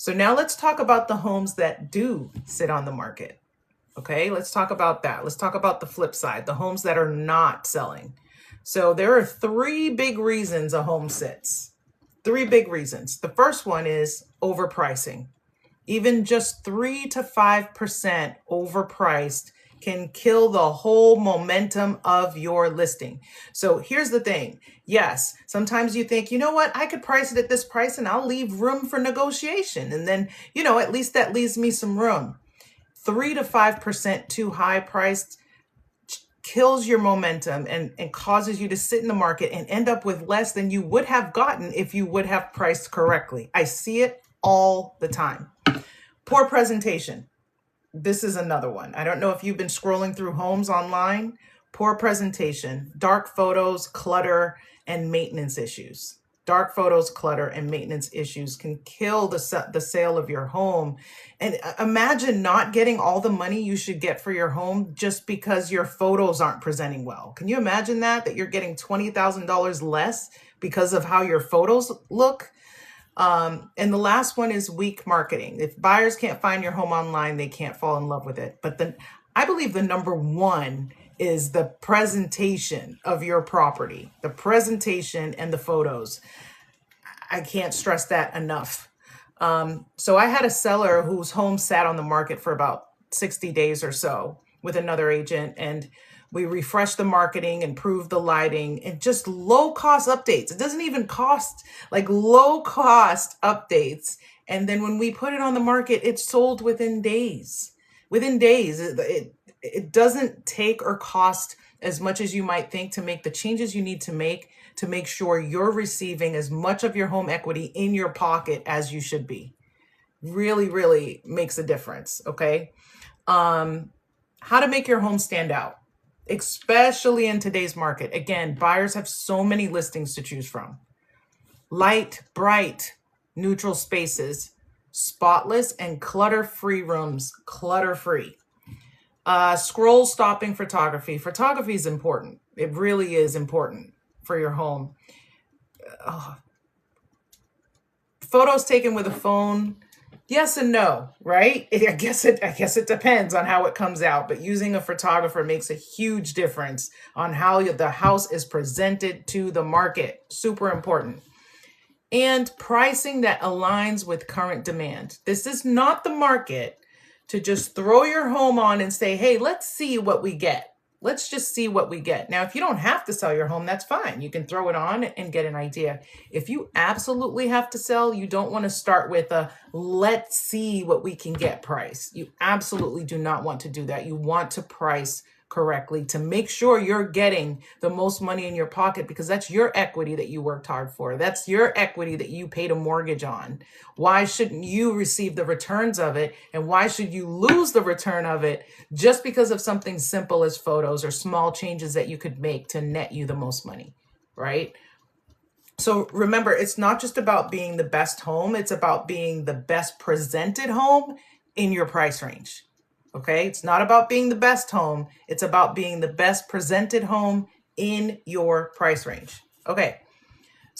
So now let's talk about the homes that do sit on the market. Okay, let's talk about that. Let's talk about the flip side, the homes that are not selling. So there are three big reasons a home sits. Three big reasons. The first one is overpricing. Even just 3 to 5% overpriced can kill the whole momentum of your listing. So here's the thing. Yes, sometimes you think, you know what, I could price it at this price and I'll leave room for negotiation. And then, at least that leaves me some room. 3 to 5% too high priced kills your momentum and causes you to sit in the market and end up with less than you would have gotten if you would have priced correctly. I see it all the time. Poor presentation. This is another one. I don't know if you've been scrolling through homes online. Poor presentation, dark photos, clutter, and maintenance issues. Dark photos, clutter, and maintenance issues can kill the sale of your home. And imagine not getting all the money you should get for your home just because your photos aren't presenting well. Can you imagine that you're getting $20,000 less because of how your photos look? And the last one is weak marketing. If buyers can't find your home online, they can't fall in love with it. But then I believe the number one is the presentation of your property, the presentation and the photos. I can't stress that enough. So I had a seller whose home sat on the market for about 60 days or so with another agent, and we refreshed the marketing, improved the lighting, and just low cost updates. It doesn't even cost, like low cost updates. And then when we put it on the market, it sold within days. Within days, it doesn't take or cost as much as you might think to make the changes you need to make sure you're receiving as much of your home equity in your pocket as you should be. Really, really makes a difference, okay? How to make your home stand out, especially in today's market. Again, buyers have so many listings to choose from. Light, bright, neutral spaces, spotless and clutter-free rooms, clutter-free. Scroll stopping photography. Photography is important. It really is important for your home. Photos taken with a phone, yes and no, right? I guess it depends on how it comes out, but using a photographer makes a huge difference on how the house is presented to the market. Super important. And pricing that aligns with current demand. This is not the market to just throw your home on and say, hey, let's see what we get. Let's just see what we get. Now, if you don't have to sell your home, that's fine. You can throw it on and get an idea. If you absolutely have to sell, you don't want to start with a let's see what we can get price. You absolutely do not want to do that. You want to price correctly to make sure you're getting the most money in your pocket, because that's your equity that you worked hard for. That's your equity that you paid a mortgage on. Why shouldn't you receive the returns of it? And why should you lose the return of it just because of something simple as photos or small changes that you could make to net you the most money, right? So remember, it's not just about being the best home. It's about being the best presented home in your price range. Okay, it's not about being the best home. It's about being the best presented home in your price range. Okay,